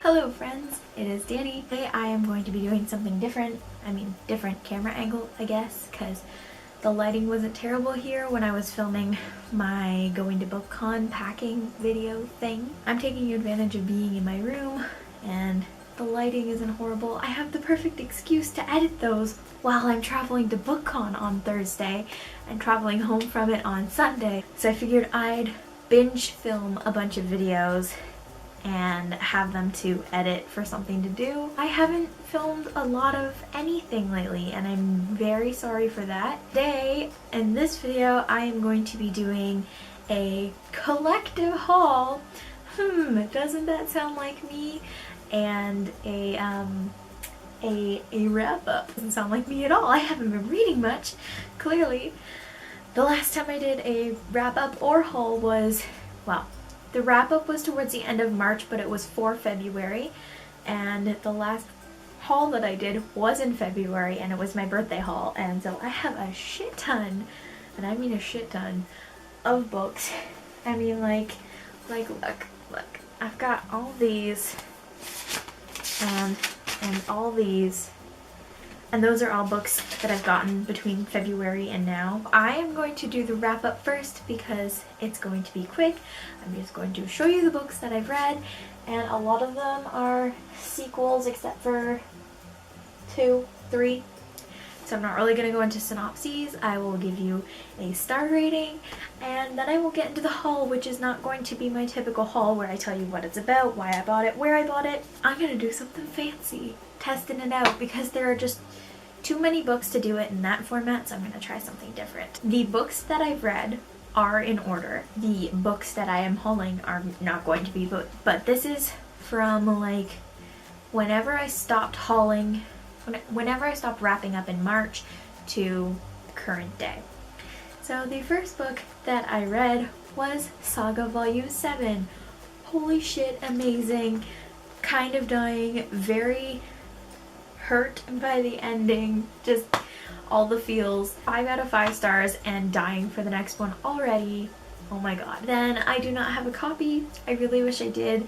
Hello friends, it is Danny. Today I am going to be doing something different. Different camera angle, I guess, because the lighting wasn't terrible here when I was filming my going to BookCon packing video thing. I'm taking advantage of being in my room and the lighting isn't horrible. I have the perfect excuse to edit those while I'm traveling to BookCon on Thursday and traveling home from it on Sunday. So I figured I'd binge film a bunch of videos and have them to edit for something to do. I haven't filmed a lot of anything lately and I'm very sorry for that. Today, in this video, I am going to be doing a collective haul. Doesn't that sound like me? And a wrap-up. Doesn't sound like me at all. I haven't been reading much, clearly. The last time I did a wrap-up or haul was, well, the wrap-up was towards the end of March, but it was for February, and the last haul that I did was in February, and it was my birthday haul, and so I have a shit ton, and I mean a shit ton, of books. I mean, like, look, I've got all these, and all these, and those are all books that I've gotten between February and now. I am going to do the wrap up first because it's going to be quick. I'm just going to show you the books that I've read, and a lot of them are sequels except for 2, 3. So I'm not really going to go into synopses. I will give you a star rating, and then I will get into the haul, which is not going to be my typical haul where I tell you what it's about, why I bought it, where I bought it. I'm going to do something fancy, testing it out, because there are just too many books to do it in that format, so I'm going to try something different. The books that I've read are in order. The books that I am hauling are not going to be, but this is from like whenever I stopped hauling, whenever I stopped wrapping up in March to current day. So the first book that I read was Saga Volume 7. Holy shit, amazing. Kind of dying, very hurt by the ending, just all the feels. 5 out of 5 stars and dying for the next one already. Oh my god. Then I do not have a copy. I really wish I did.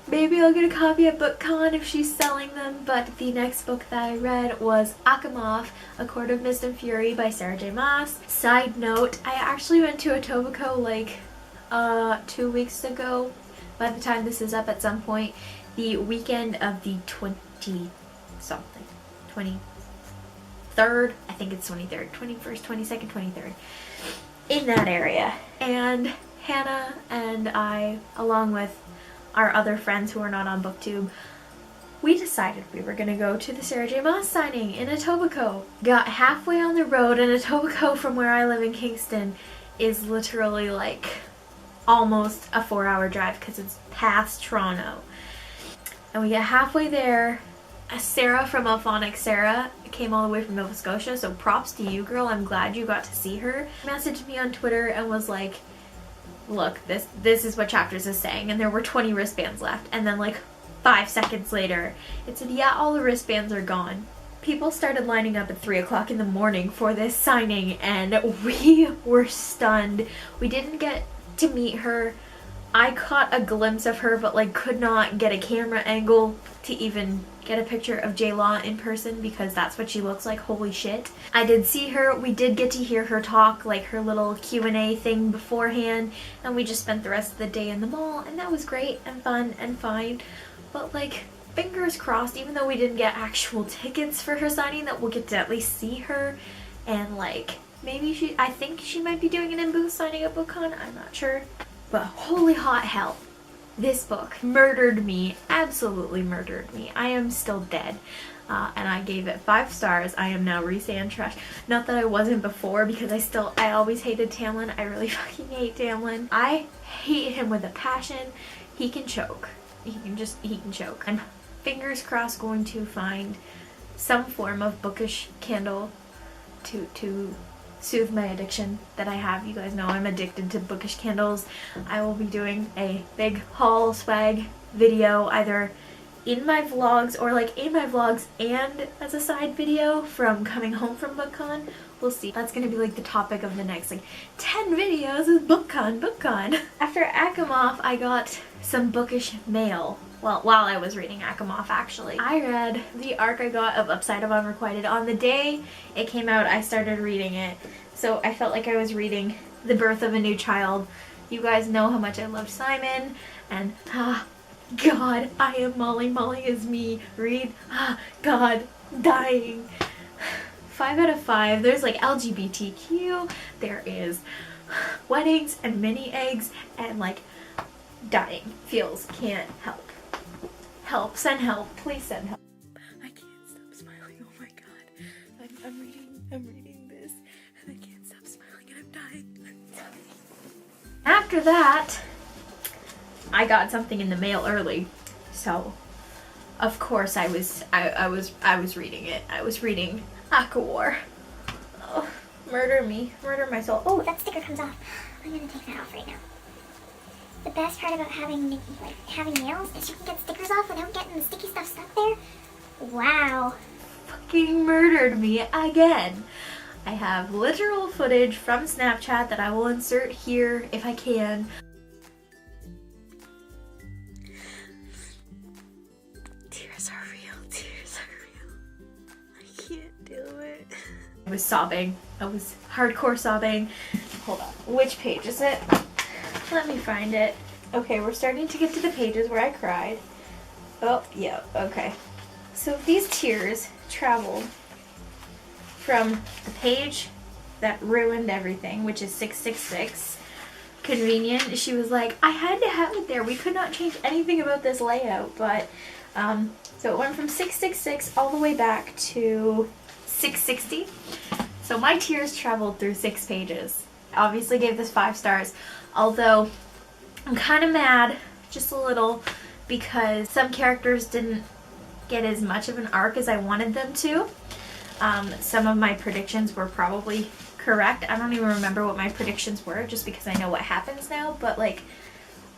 Maybe I'll get a copy at BookCon if she's selling them, but the next book that I read was Asimov, A Court of Mist and Fury by Sarah J. Maas. Side note, I actually went to Etobicoke like 2 weeks ago. By the time this is up at some point, the weekend of the 23rd, I think it's 23rd, 21st, 22nd, 23rd, in that area. And Hannah and I, along with our other friends who are not on BookTube, we decided we were going to go to the Sarah J. Maas signing in Etobicoke. Got halfway on the road, and Etobicoke from where I live in Kingston is literally like almost a 4-hour drive because it's past Toronto. And we get halfway there. Sarah from Alphonic Sarah came all the way from Nova Scotia, so props to you, girl. I'm glad you got to see her. Messaged me on Twitter and was like, look, this is what chapters is saying, and there were 20 wristbands left. And then like 5 seconds later it said, yeah, all the wristbands are gone. People started lining up at 3 o'clock in the morning for this signing, and we were stunned. We didn't get to meet her. I caught a glimpse of her, but like could not get a camera angle to even get a picture of J-Law in person because that's what she looks like. Holy shit. I did see her. We did get to hear her talk, like her little Q&A thing beforehand, and we just spent the rest of the day in the mall, and that was great and fun and fine. But like, fingers crossed, even though we didn't get actual tickets for her signing, that we'll get to at least see her, and like maybe I think she might be doing an in-booth signing at BookCon, I'm not sure. But holy hot hell, this book murdered me, absolutely murdered me. I am still dead, and I gave it 5 stars. I am now resand trash. Not that I wasn't before, because I always hated Tamlin. I really fucking hate Tamlin. I hate him with a passion. He can choke. He can choke. I'm fingers crossed going to find some form of bookish candle to soothe my addiction that I have. You guys know I'm addicted to bookish candles. I will be doing a big haul swag video either in my vlogs or like in my vlogs and as a side video from coming home from BookCon. We'll see. That's gonna be like the topic of the next like 10 videos is BookCon. After Asimov, I got some bookish mail well, while I was reading Akamov, actually. I read the arc I got of Upside of Unrequited. On the day it came out, I started reading it. So I felt like I was reading the birth of a new child. You guys know how much I loved Simon, and God, I am Molly, Molly is me. Read, God, dying. 5 out of 5. There's like LGBTQ, there is weddings and mini eggs, and like dying. Feels, can't help. Help, send help, please send help. I can't stop smiling, oh my God. I'm reading this, and I can't stop smiling, and I'm dying. After that, I got something in the mail early, so of course I was reading it. I was reading Aquawar. Oh, murder me, murder my soul. Oh, that sticker comes off. I'm gonna take that off right now. The best part about having nails is you can get stickers off without getting the sticky stuff stuck there. Wow. Fucking murdered me again. I have literal footage from Snapchat that I will insert here if I can. Tears are real, tears are real. I can't do it. I was sobbing. I was hardcore sobbing. Hold on. Which page is it? Let me find it. Okay, we're starting to get to the pages where I cried. Oh, yeah, okay. So these tears traveled from the page that ruined everything, which is 666. Convenient. She was like, I had to have it there. We could not change anything about this layout, but so it went from 666 all the way back to 660. So my tears traveled through 6 pages. I obviously gave this 5 stars, although I'm kind of mad, just a little, because some characters didn't get as much of an arc as I wanted them to. Some of my predictions were probably correct. I don't even remember what my predictions were, just because I know what happens now, but like,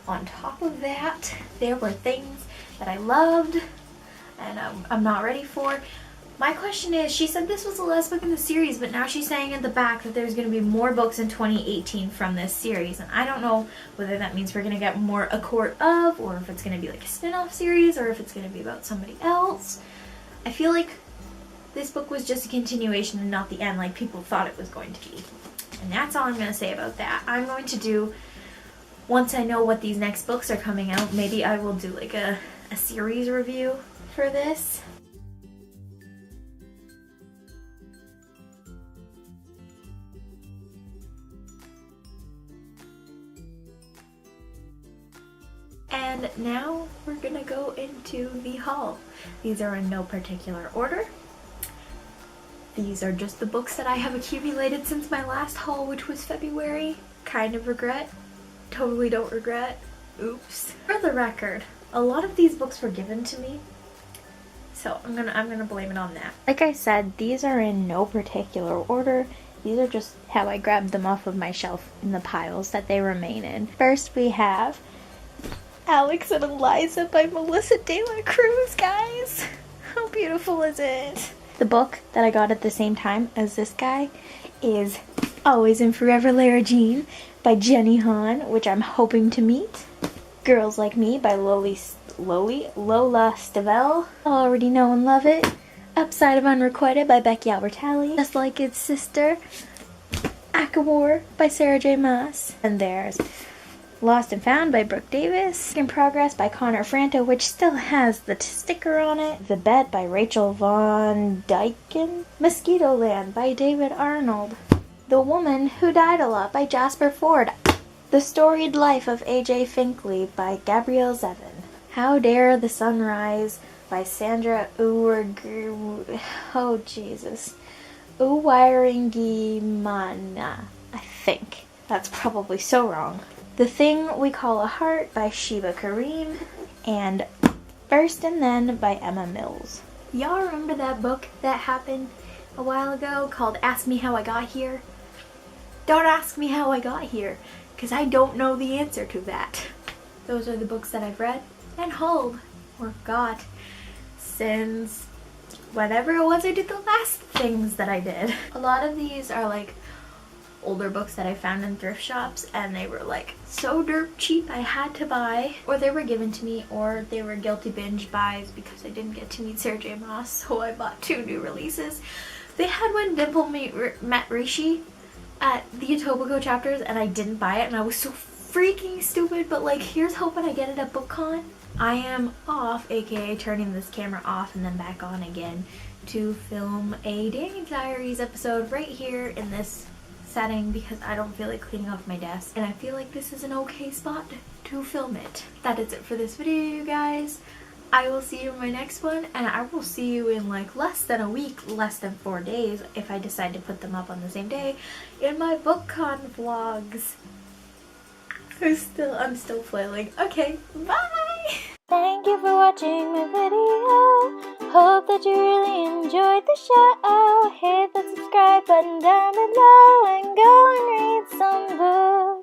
on top of that, there were things that I loved and I'm not ready for. My question is, she said this was the last book in the series, but now she's saying at the back that there's going to be more books in 2018 from this series, and I don't know whether that means we're going to get more A Court of, or if it's going to be like a spin-off series, or if it's going to be about somebody else. I feel like this book was just a continuation and not the end like people thought it was going to be. And that's all I'm going to say about that. I'm going to do, once I know what these next books are coming out, maybe I will do like a series review for this. And now we're gonna go into the haul. These are in no particular order. These are just the books that I have accumulated since my last haul, which was February. Kind of regret. Totally don't regret. Oops. For the record, a lot of these books were given to me, so I'm gonna blame it on that. Like I said, these are in no particular order. These are just how I grabbed them off of my shelf in the piles that they remain in. First we have Alex and Eliza by Melissa De La Cruz, guys. How beautiful is it? The book that I got at the same time as this guy is Always and Forever Lara Jean by Jenny Han, which I'm hoping to meet. Girls Like Me by Lola Stivell. I already know and love it. Upside of Unrequited by Becky Albertalli. Just Like Its Sister. Akawar by Sarah J. Maas. And there's Lost and Found by Brooke Davis. In Progress by Connor Franto, which still has the sticker on it. The Bet by Rachel Von Dyken. Mosquito Land by David Arnold. The Woman Who Died a Lot by Jasper Ford. The Storied Life of A.J. Finkley by Gabrielle Zevin. How Dare the Sunrise by Sandra Uwiringimana. I think. That's probably so wrong. The Thing We Call a Heart by Sheba Kareem, and First and Then by Emma Mills. Y'all remember that book that happened a while ago called Ask Me How I Got Here? Don't ask me how I got here, because I don't know the answer to that. Those are the books that I've read and hauled, or got, since whatever it was I did the last things that I did. A lot of these are like older books that I found in thrift shops, and they were like so dirt cheap I had to buy, or they were given to me, or they were guilty binge buys because I didn't get to meet Sarah J Maas, so I bought 2 new releases. They had When Dimple Met Rishi at the Etobicoke chapters, and I didn't buy it, and I was so freaking stupid, but like, here's hoping I get it at BookCon. I am off, aka turning this camera off and then back on again to film a Danni Diaries episode right here in this setting because I don't feel like cleaning off my desk, and I feel like this is an okay spot to film it. That is it for this video, you guys. I will see you in my next one, and I will see you in like less than a week, less than 4 days, if I decide to put them up on the same day, in my BookCon vlogs. I'm still flailing. Okay, bye! Thank you for watching my video. Hope that you really enjoyed the show. Hit the subscribe button down below and go and read some books.